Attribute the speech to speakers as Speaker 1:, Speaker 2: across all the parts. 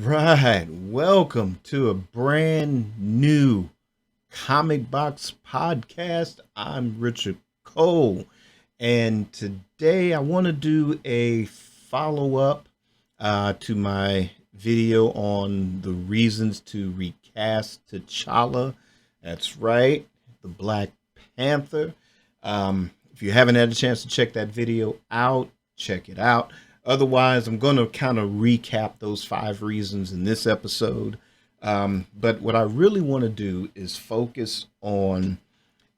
Speaker 1: right, welcome to a brand new comic box podcast. I'm Richard Cole, and today I want to do a follow up to my video on the reasons to recast T'Challa. That's right, the Black Panther. If you haven't had a chance to check that video out, check it out. Otherwise, I'm going to kind of recap those 5 reasons in this episode. But what I really want to do is focus on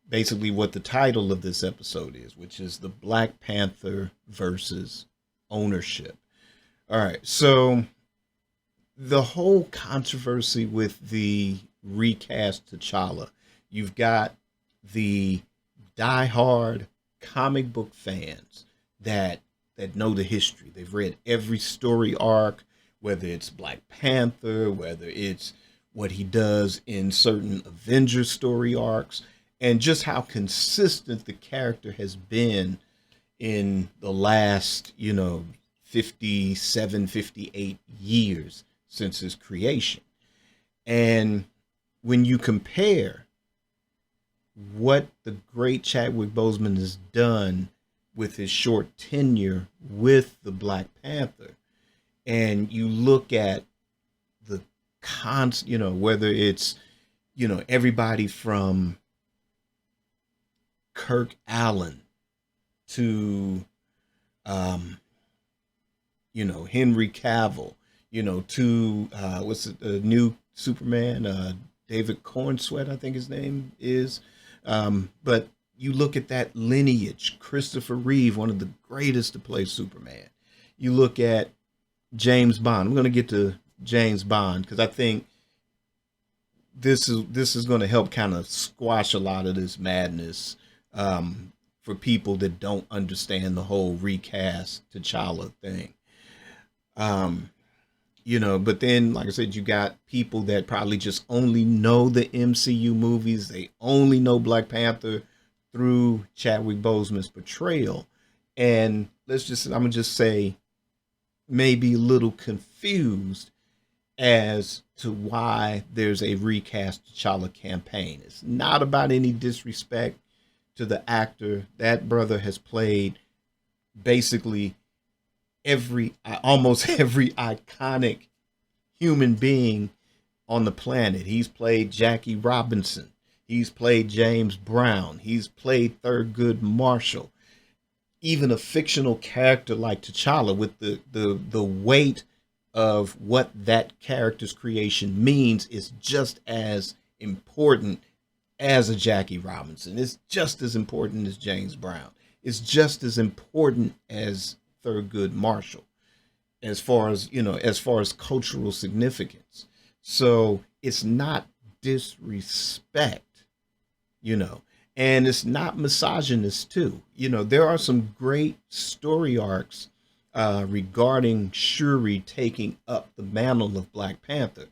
Speaker 1: basically what the title of this episode is, which is the Black Panther versus ownership. All right, so the whole controversy with the recast T'Challa, you've got the diehard comic book fans that know the history. They've read every story arc, whether it's Black Panther, whether it's what he does in certain Avengers story arcs, and just how consistent the character has been in the last, 57, 58 years since his creation. And when you compare what the great Chadwick Boseman has done with his short tenure with the Black Panther, and you look at the whether it's, everybody from Kirk Allen to, Henry Cavill, to, what's it, the new Superman, David Cornsweet, I think his name is. But you look at that lineage, Christopher Reeve, one of the greatest to play Superman. You look at James Bond. I'm going to get to James Bond because I think this is going to help kind of squash a lot of this madness for people that don't understand the whole recast T'Challa thing. But then, like I said, you got people that probably just only know the MCU movies. They only know Black Panther through Chadwick Boseman's portrayal. And I'm going to just say, maybe a little confused as to why there's a recast T'Challa campaign. It's not about any disrespect to the actor. That brother has played basically almost every iconic human being on the planet. He's played Jackie Robinson. He's played James Brown. He's played Thurgood Marshall. Even a fictional character like T'Challa, with the weight of what that character's creation means, is just as important as a Jackie Robinson. It's just as important as James Brown. It's just as important as Thurgood Marshall, as far as cultural significance. So it's not disrespect, and it's not misogynist too. There are some great story arcs regarding Shuri taking up the mantle of Black Panther.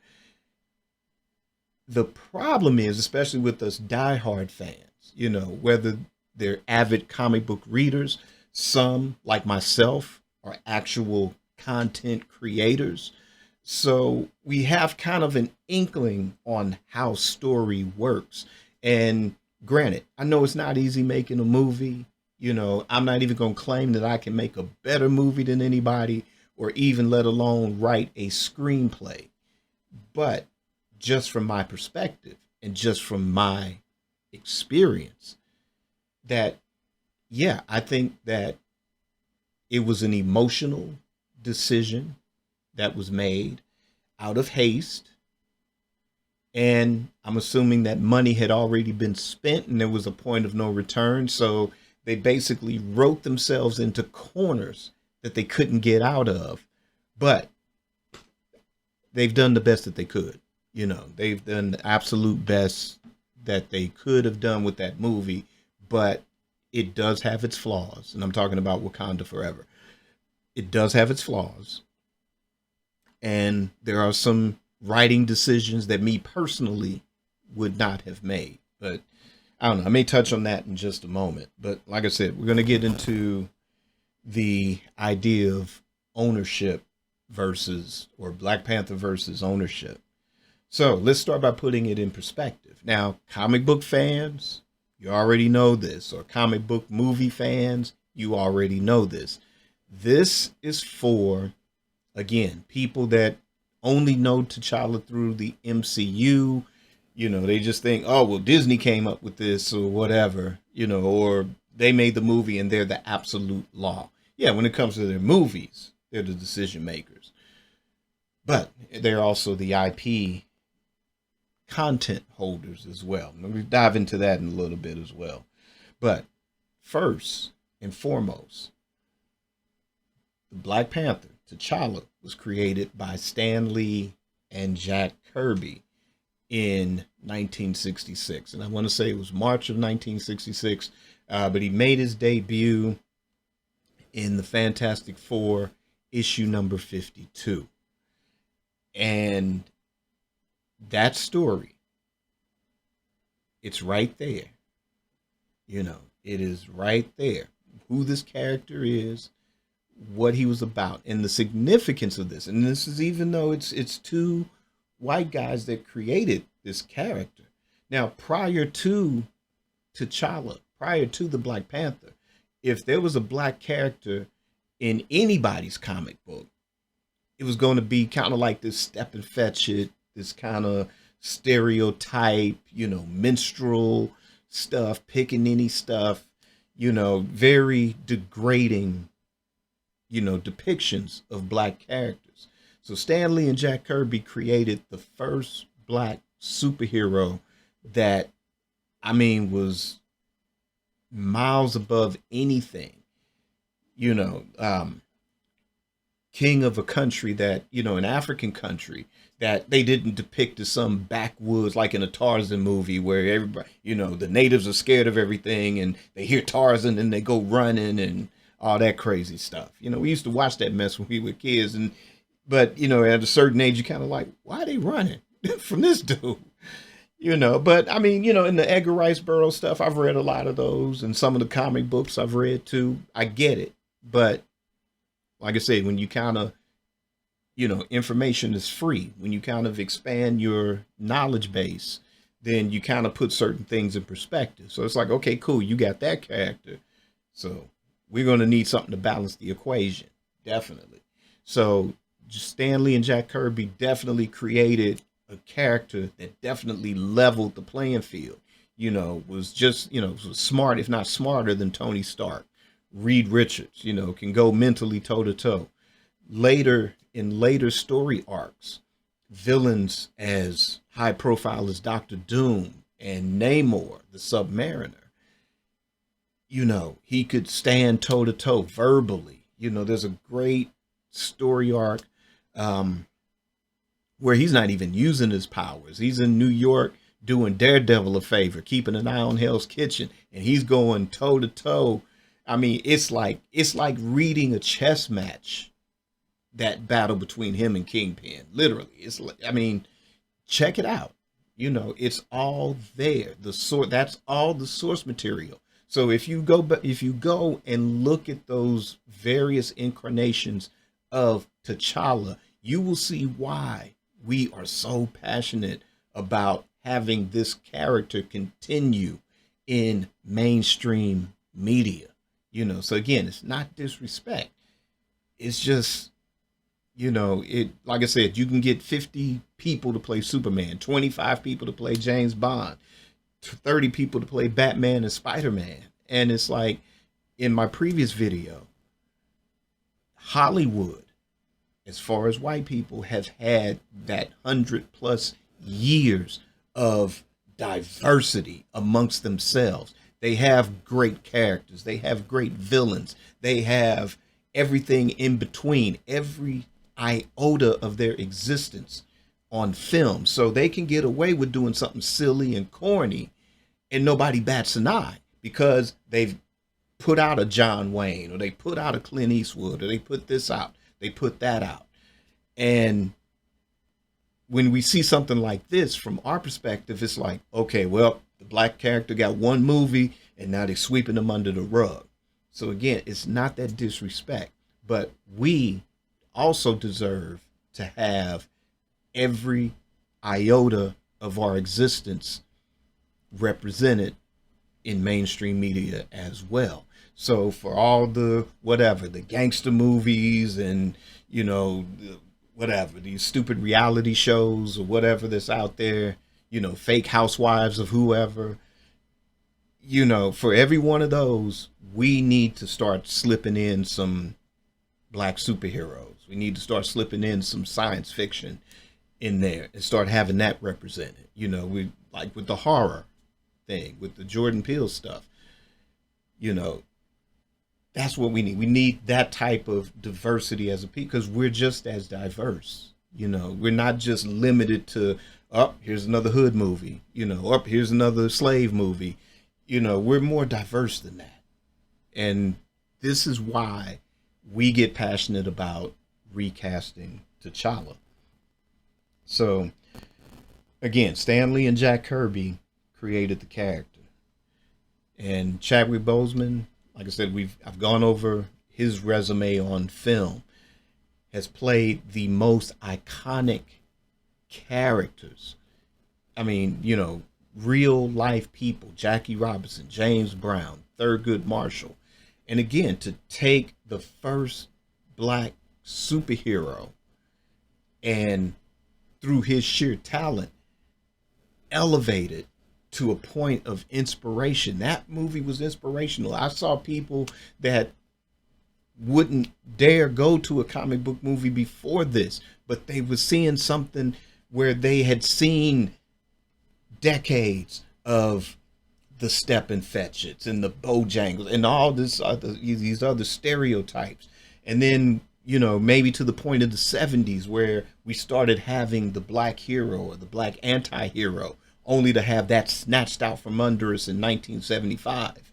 Speaker 1: The problem is, especially with us diehard fans, whether they're avid comic book readers, some, like myself, are actual content creators. So we have kind of an inkling on how story works. And granted, I know it's not easy making a movie. I'm not even going to claim that I can make a better movie than anybody, or even let alone write a screenplay. But just from my perspective and just from my experience, that, yeah, I think that it was an emotional decision that was made out of haste. And I'm assuming that money had already been spent and there was a point of no return. So they basically wrote themselves into corners that they couldn't get out of. But they've done the best that they could. They've done the absolute best that they could have done with that movie. But it does have its flaws. And I'm talking about Wakanda Forever. It does have its flaws. And there are some writing decisions that me personally would not have made. But I don't know. I may touch on that in just a moment. But like I said, we're going to get into the idea of ownership versus, or Black Panther versus ownership. So let's start by putting it in perspective. Now, comic book fans, you already know this, or comic book movie fans, you already know this. This is for, again, people that only know T'Challa through the MCU. You know, they just think, oh, well, Disney came up with this or whatever, you know, or they made the movie and they're the absolute law. Yeah, when it comes to their movies, they're the decision makers. But they're also the IP content holders as well. And we dive into that in a little bit as well. But first and foremost, the Black Panther, T'Challa, was created by Stan Lee and Jack Kirby in 1966. And I want to say it was March of 1966, but he made his debut in the Fantastic Four issue number 52. And that story, it's right there. You know, it is right there. Who this character is, what he was about, and the significance of this. And this is even though it's two white guys that created this character. Now, prior to T'Challa, prior to the Black Panther, if there was a black character in anybody's comic book, it was going to be kind of like this step and fetch it, this kind of stereotype, you know, minstrel stuff, pickaninny stuff, you know, very degrading, you know, depictions of black characters. So Stan Lee and Jack Kirby created the first black superhero that, I mean, was miles above anything, you know, king of a country that, you know, an African country that they didn't depict as some backwoods, like in a Tarzan movie where everybody, you know, the natives are scared of everything and they hear Tarzan and they go running and all that crazy stuff. You know, we used to watch that mess when we were kids, and but you know, at a certain age, you kind of like, why are they running from this dude? You know, but I mean, you know, in the Edgar Rice Burroughs stuff, I've read a lot of those, and some of the comic books I've read too. I get it, but like I say, when you kind of, you know, information is free. When you kind of expand your knowledge base, then you kind of put certain things in perspective. So it's like, okay, cool, you got that character, so we're going to need something to balance the equation, definitely. So Stan Lee and Jack Kirby definitely created a character that definitely leveled the playing field. You know, was just, you know, was smart, if not smarter than Tony Stark. Reed Richards, you know, can go mentally toe to toe. Later, in later story arcs, villains as high profile as Doctor Doom and Namor, the Submariner, you know, he could stand toe to toe verbally. You know, there's a great story arc where he's not even using his powers. He's in New York doing Daredevil a favor, keeping an eye on Hell's Kitchen, and he's going toe to toe. I mean, it's like reading a chess match, that battle between him and Kingpin. Literally, it's like, I mean, check it out. You know, it's all there. That's all the source material. So if you go and look at those various incarnations of T'Challa, you will see why we are so passionate about having this character continue in mainstream media. You know, so again, it's not disrespect. It's just, you know, it, like I said, you can get 50 people to play Superman, 25 people to play James Bond, 30 people to play Batman and Spider-Man. And it's like, in my previous video, Hollywood, as far as white people, have had that 100+ years of diversity amongst themselves. They have great characters. They have great villains. They have everything in between, every iota of their existence on film. So they can get away with doing something silly and corny and nobody bats an eye because they've put out a John Wayne, or they put out a Clint Eastwood, or they put this out, they put that out. And when we see something like this from our perspective, it's like, okay, well, the black character got one movie and now they're sweeping them under the rug. So again, it's not that disrespect, but we also deserve to have every iota of our existence represented in mainstream media as well. So for all the whatever, the gangster movies and, you know, whatever, these stupid reality shows or whatever that's out there, fake housewives of whoever, for every one of those, we need to start slipping in some black superheroes. We need to start slipping in some science fiction in there and start having that represented. We like with the horror thing, with the Jordan Peele stuff. You know, that's what we need. We need that type of diversity as a people because we're just as diverse. We're not just limited to, oh, here's another hood movie, oh, here's another slave movie. We're more diverse than that. And this is why we get passionate about recasting T'Challa. So, again, Stan Lee and Jack Kirby created the character. And Chadwick Boseman, like I said, I've gone over his resume on film, has played the most iconic characters. I mean, real life people, Jackie Robinson, James Brown, Thurgood Marshall. And again, to take the first black superhero and through his sheer talent, elevate it to a point of inspiration. That movie was inspirational. I saw people that wouldn't dare go to a comic book movie before this, but they were seeing something where they had seen decades of the Step and Fetchits and the Bojangles and all these other stereotypes. And then, maybe to the point of the 70s where we started having the black hero or the black anti-hero, only to have that snatched out from under us in 1975.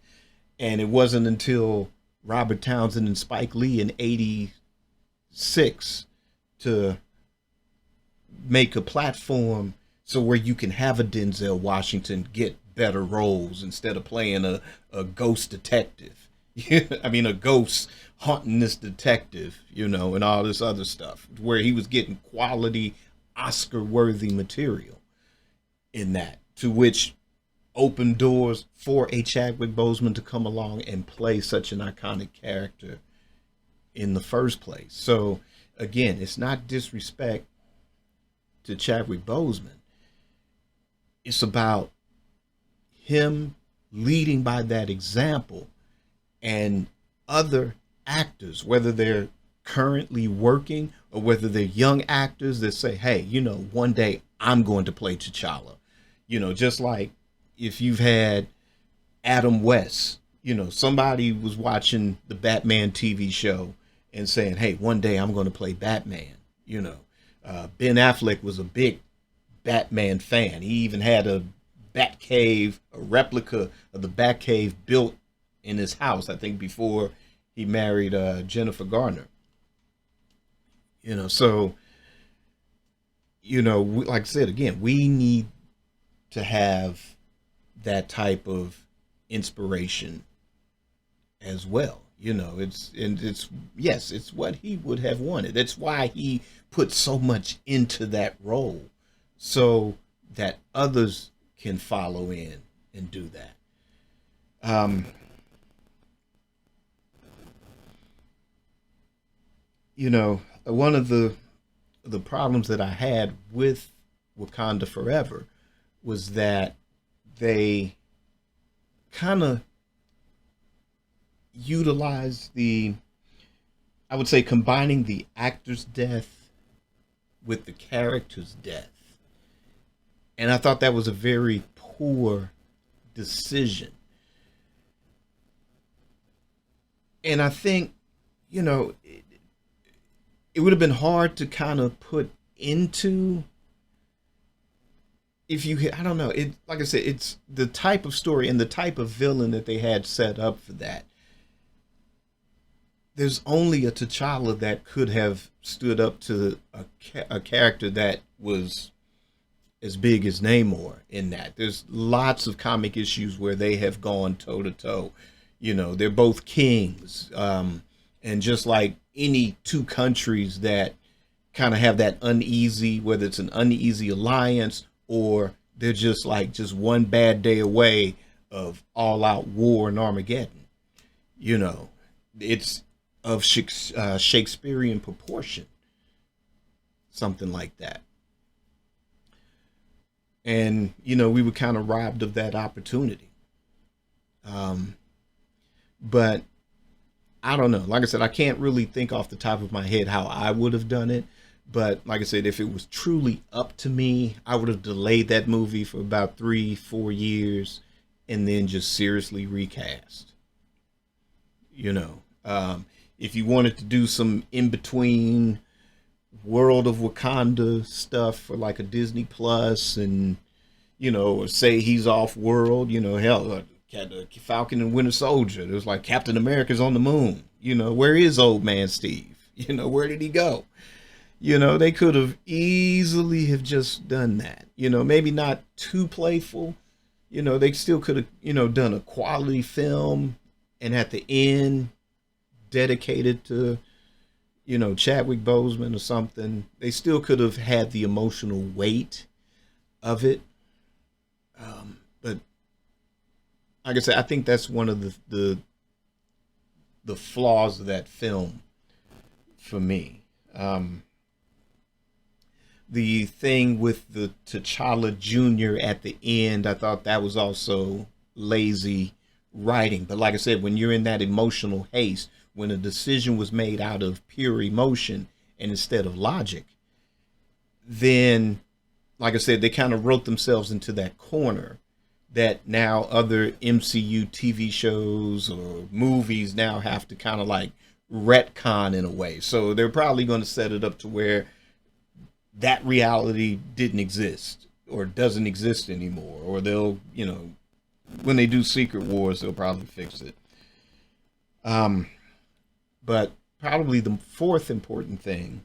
Speaker 1: And it wasn't until Robert Townsend and Spike Lee in 86 to make a platform so where you can have a Denzel Washington get better roles instead of playing a ghost detective. I mean, a ghost haunting this detective, and all this other stuff, where he was getting quality Oscar-worthy material in that, to which opened doors for a Chadwick Boseman to come along and play such an iconic character in the first place. So, again, it's not disrespect to Chadwick Boseman. It's about him leading by that example, and other actors, whether they're currently working or whether they're young actors that say, hey, one day I'm going to play T'Challa. Just like if you've had Adam West, somebody was watching the Batman TV show and saying, hey, one day I'm going to play Batman. Ben Affleck was a big Batman fan. He even had a Batcave, a replica of the Batcave built in his house, I think before he married Jennifer Garner. So, like I said, again, we need to have that type of inspiration as well. It's what he would have wanted. That's why he put so much into that role, so that others can follow in and do that. One of the problems that I had with Wakanda Forever was that they kind of utilized I would say, combining the actor's death with the character's death. And I thought that was a very poor decision. And I think, it would have been hard to kind of put into, I don't know, like I said, it's the type of story and the type of villain that they had set up for that. There's only a T'Challa that could have stood up to a character that was as big as Namor in that. There's lots of comic issues where they have gone toe to toe. They're both kings. And And just like any two countries that kind of have that uneasy, whether it's an uneasy alliance or they're just like just one bad day away of all out war and Armageddon, you know, it's of Shakespearean proportion, something like that. And, we were kind of robbed of that opportunity. Um, but I don't know. Like I said, I can't really think off the top of my head how I would have done it. But like I said, if it was truly up to me, I would have delayed that movie for about 3, 4 years and then just seriously recast. You know, if you wanted to do some in between World of Wakanda stuff for like a Disney Plus and, say he's off world, hell, Falcon and Winter Soldier. It was like Captain America's on the moon. Where is old man Steve? Where did he go? They could have easily have just done that. Maybe not too playful. They still could have, done a quality film and at the end dedicated to, Chadwick Boseman or something. They still could have had the emotional weight of it. But like I said, I think that's one of the flaws of that film for me. The thing with the T'Challa Jr. at the end, I thought that was also lazy writing. But like I said, when you're in that emotional haste, when a decision was made out of pure emotion and instead of logic, then, like I said, they kind of wrote themselves into that corner that now other MCU TV shows or movies now have to kind of like retcon in a way. So they're probably going to set it up to where that reality didn't exist or doesn't exist anymore. Or they'll, when they do Secret Wars, they'll probably fix it. But probably the fourth important thing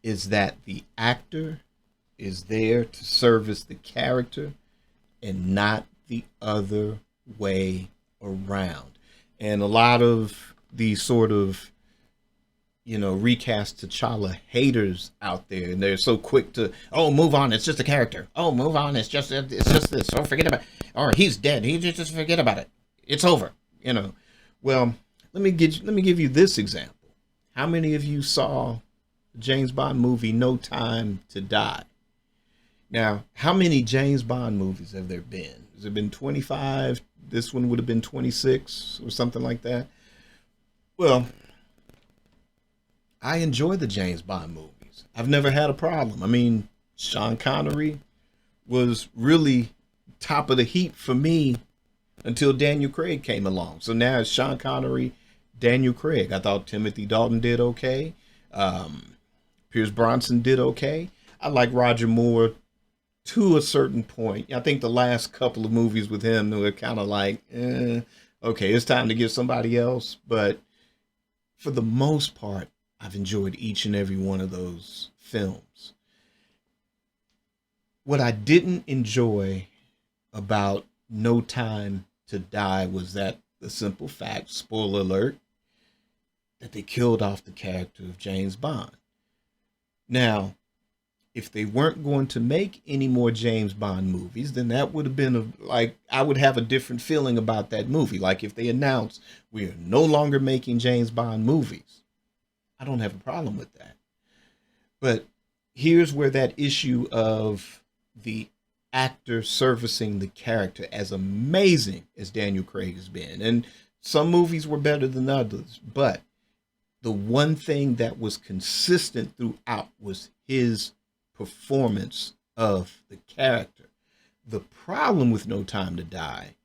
Speaker 1: is that the actor is there to service the character and not the other way around. And a lot of these sort of, recast T'Challa haters out there, and they're so quick to, oh, move on, it's just a character. Oh, move on, it's just this. Oh, forget about it. Or he's dead. He just forget about it. It's over. Well, let me give you this example. How many of you saw the James Bond movie No Time to Die? Now, how many James Bond movies have there been? Has it been 25? This one would have been 26 or something like that. Well, I enjoy the James Bond movies. I've never had a problem. I mean, Sean Connery was really top of the heap for me until Daniel Craig came along. So now it's Sean Connery, Daniel Craig. I thought Timothy Dalton did okay. Pierce Bronson did okay. I like Roger Moore to a certain point. I think the last couple of movies with him were kind of like, okay, it's time to get somebody else. But for the most part, I've enjoyed each and every one of those films. What I didn't enjoy about No Time to Die was that the simple fact, spoiler alert, that they killed off the character of James Bond. Now, if they weren't going to make any more James Bond movies, then that would have been I would have a different feeling about that movie. Like if they announced we are no longer making James Bond movies, I don't have a problem with that. But here's where that issue of the actor servicing the character, as amazing as Daniel Craig has been, and some movies were better than others, but the one thing that was consistent throughout was his performance of the character. The problem with No Time to Die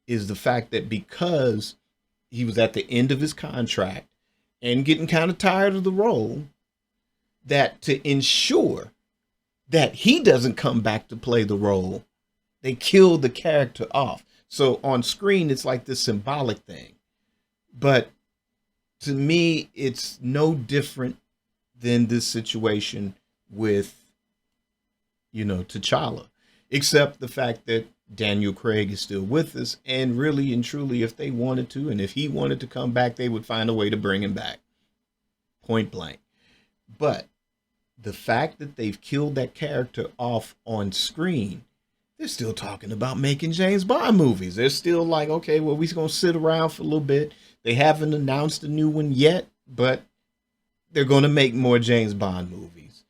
Speaker 1: is the fact that because he was at the end of his contract and getting kind of tired of the role, that to ensure that he doesn't come back to play the role, they killed the character off. So on screen, it's like this symbolic thing. But to me, it's no different than this situation with, T'Challa, except the fact that Daniel Craig is still with us, and really and truly, if they wanted to, and if he wanted to come back, they would find a way to bring him back, point blank. But the fact that they've killed that character off on screen, they're still talking about making James Bond movies. They're still like, okay, well, we're going to sit around for a little bit. They haven't announced a new one yet, but they're going to make more James Bond movies,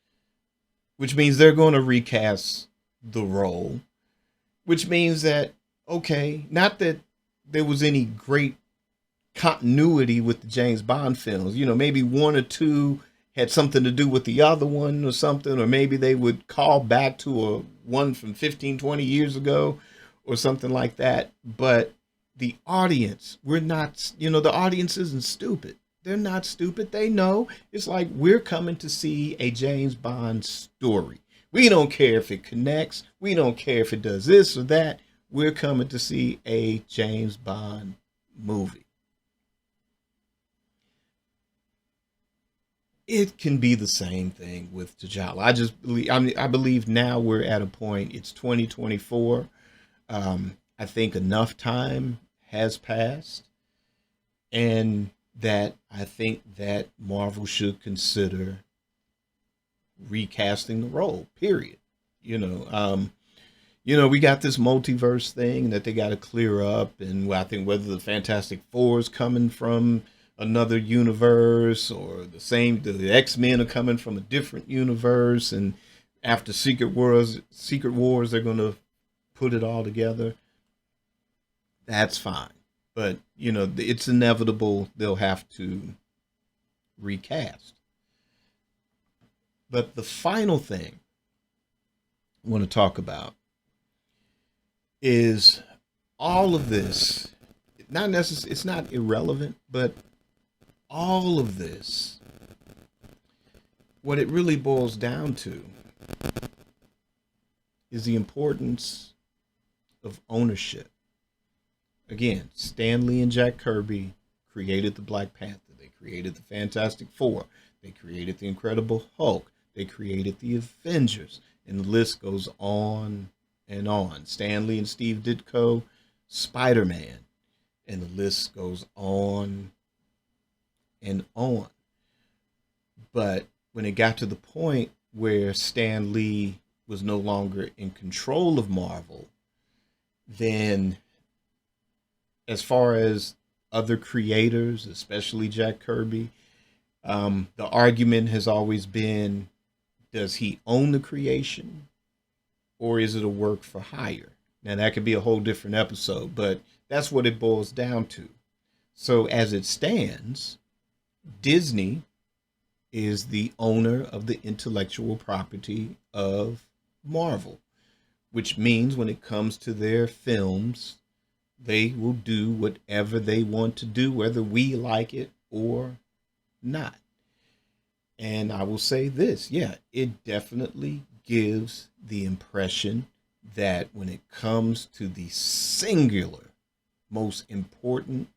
Speaker 1: which means they're going to recast the role, which means that, okay, not that there was any great continuity with the James Bond films. You know, maybe one or two had something to do with the other one or something, or maybe they would call back to a one from 15, 20 years ago or something like that. But the audience, we're not, the audience isn't stupid. They're not stupid. They know it's like we're coming to see a James Bond story. We don't care if it connects. We don't care if it does this or that. We're coming to see a James Bond movie. It can be the same thing with T'Challa. I believe now we're at a point. It's 2024. I think enough time has passed, and that I think that Marvel should consider recasting the role. Period. We got this multiverse thing that they got to clear up, and I think whether the Fantastic Four is coming from another universe or the X-Men are coming from a different universe, and after Secret Wars, they're going to put it all together. That's fine, but it's inevitable they'll have to recast. But the final thing I want to talk about is all of this. Not necessarily, it's not irrelevant, but all of this, what it really boils down to is the importance of ownership. Again, Stan Lee and Jack Kirby created the Black Panther. They created the Fantastic Four. They created the Incredible Hulk. They created the Avengers. And the list goes on and on. Stan Lee and Steve Ditko, Spider-Man. And the list goes on and on. But when it got to the point where Stan Lee was no longer in control of Marvel, then as far as other creators, especially Jack Kirby, the argument has always been, does he own the creation or is it a work for hire? Now that could be a whole different episode, but that's what it boils down to. So as it stands, Disney is the owner of the intellectual property of Marvel, which means when it comes to their films, they will do whatever they want to do, whether we like it or not. And I will say this, yeah, it definitely gives the impression that when it comes to the singular most important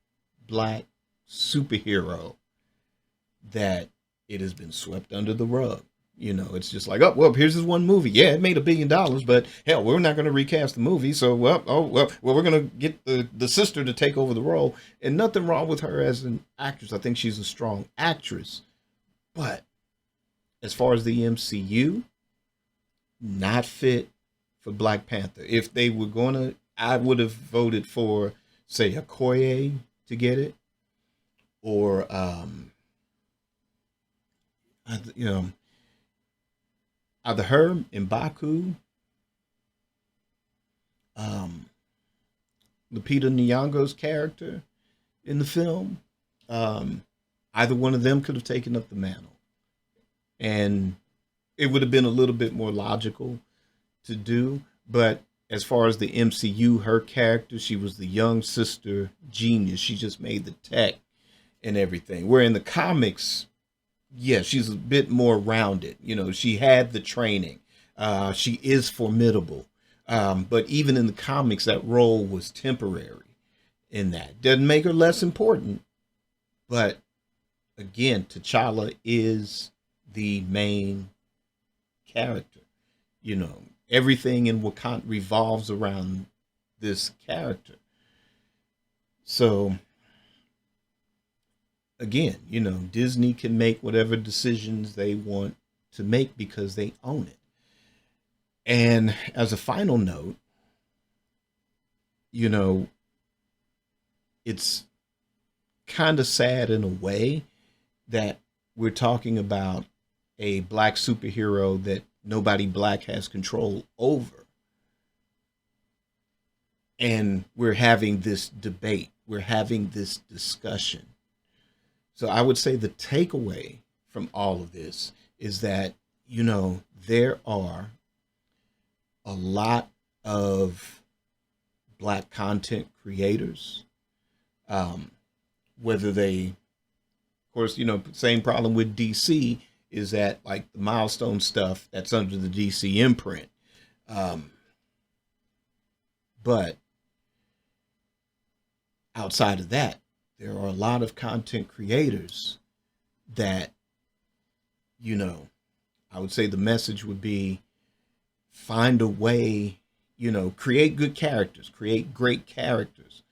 Speaker 1: Black superhero, that it has been swept under the rug. It's just like, oh, well, here's this one movie. Yeah, it made $1 billion, but hell, we're not going to recast the movie. So, well, we're going to get the sister to take over the role. And nothing wrong with her as an actress. I think she's a strong actress. But as far as the MCU, not fit for Black Panther. If they were going to, I would have voted for, say, Okoye to get it. Or, either her, M'Baku, Lupita Nyong'o's character in the film. Either one of them could have taken up the mantle. And it would have been a little bit more logical to do. But as far as the MCU, her character, she was the young sister genius. She just made the tech and everything. Where in the comics, yeah, she's a bit more rounded. She had the training. She is formidable. But even in the comics, that role was temporary in that. Doesn't make her less important. But again, T'Challa is the main character. Everything in Wakanda revolves around this character. So again, Disney can make whatever decisions they want to make because they own it. And as a final note, you know, it's kind of sad in a way that we're talking about a black superhero that nobody black has control over. And we're having this debate, we're having this discussion. So I would say the takeaway from all of this is that, there are a lot of black content creators, whether they, of course, same problem with DC is that like the milestone stuff that's under the DC imprint. But outside of that, there are a lot of content creators that, I would say the message would be find a way, create good characters, create great characters,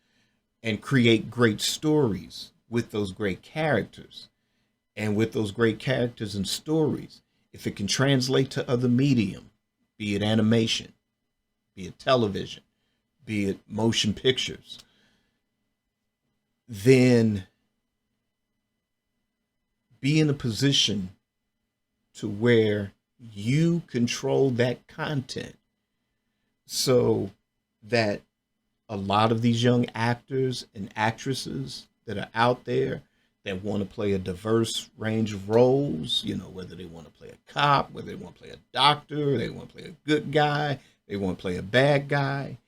Speaker 1: and create great stories with those great characters. And with those great characters and stories, if it can translate to other medium, be it animation, be it television, be it motion pictures, then be in a position to where you control that content so that a lot of these young actors and actresses that are out there that want to play a diverse range of roles, whether they want to play a cop, whether they want to play a doctor, they want to play a good guy, they want to play a bad guy,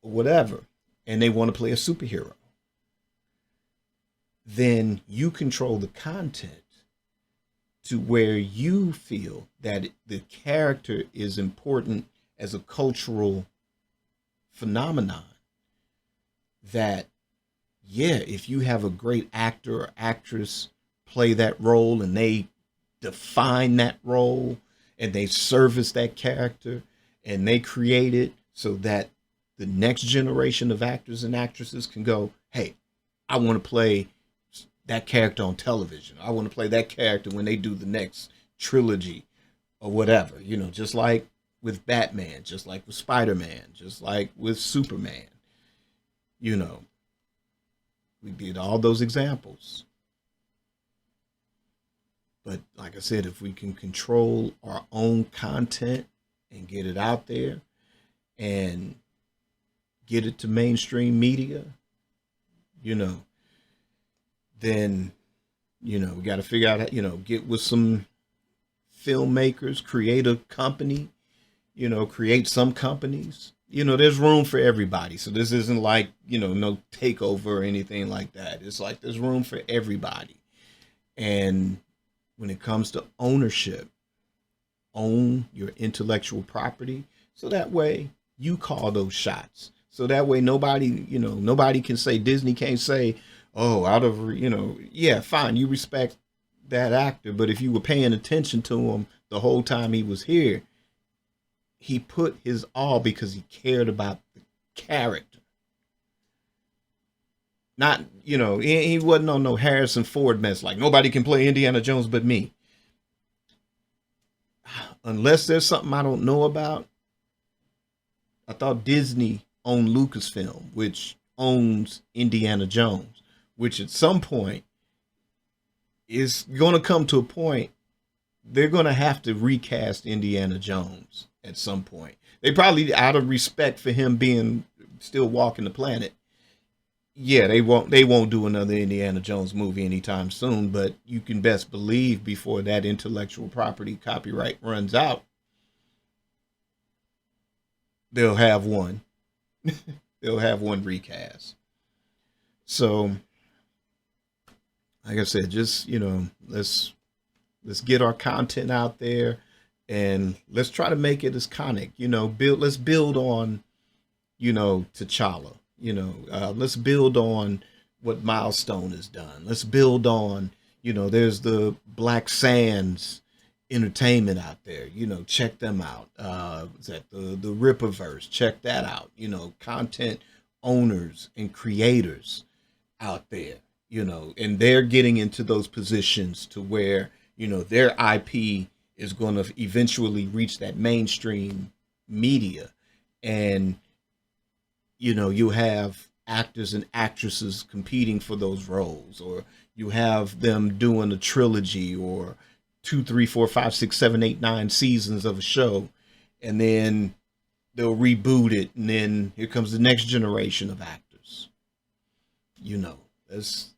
Speaker 1: or whatever, and they want to play a superhero, then you control the content to where you feel that the character is important as a cultural phenomenon. That, yeah, if you have a great actor or actress play that role and they define that role and they service that character and they create it so that the next generation of actors and actresses can go, hey, I want to play that character on television. I want to play that character when they do the next trilogy or whatever, just like with Batman, just like with Spider-Man, just like with Superman. We did all those examples. But like I said, if we can control our own content and get it out there and get it to mainstream media, then, we got to figure out, get with some filmmakers, create a company, create some companies. There's room for everybody. So this isn't like, no takeover or anything like that. It's like there's room for everybody. And when it comes to ownership, own your intellectual property. So that way you call those shots. So that way nobody can say, Disney can't say, oh, yeah, fine, you respect that actor, but if you were paying attention to him the whole time he was here, he put his all because he cared about the character. Not, he wasn't on no Harrison Ford mess, like nobody can play Indiana Jones but me. Unless there's something I don't know about. I thought Disney owned Lucasfilm, which owns Indiana Jones, which at some point is going to come to a point they're going to have to recast Indiana Jones at some point. They probably, out of respect for him being still walking the planet, yeah, they won't do another Indiana Jones movie anytime soon, but you can best believe before that intellectual property copyright runs out, they'll have one. They'll have one recast. So, like I said, just, let's get our content out there and let's try to make it as iconic, let's build on, T'Challa, let's build on what Milestone has done. Let's build on, there's the Black Sands, entertainment out there. Check them out. Is that the Rippaverse? Check that out. Content owners and creators out there. And they're getting into those positions to where their IP is going to eventually reach that mainstream media, and you have actors and actresses competing for those roles, or you have them doing a trilogy or two, three, four, five, six, seven, eight, 9 seasons of a show, and then they'll reboot it, and then here comes the next generation of actors. You know, let's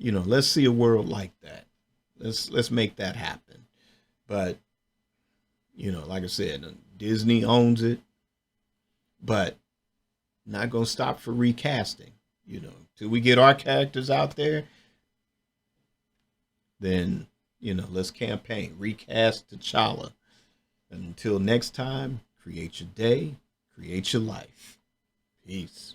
Speaker 1: let's see a world like that. Let's make that happen. But like I said, Disney owns it, but not gonna stop for recasting. Till we get our characters out there, then let's campaign recast T'Challa. And until next time, create your day, create your life. Peace.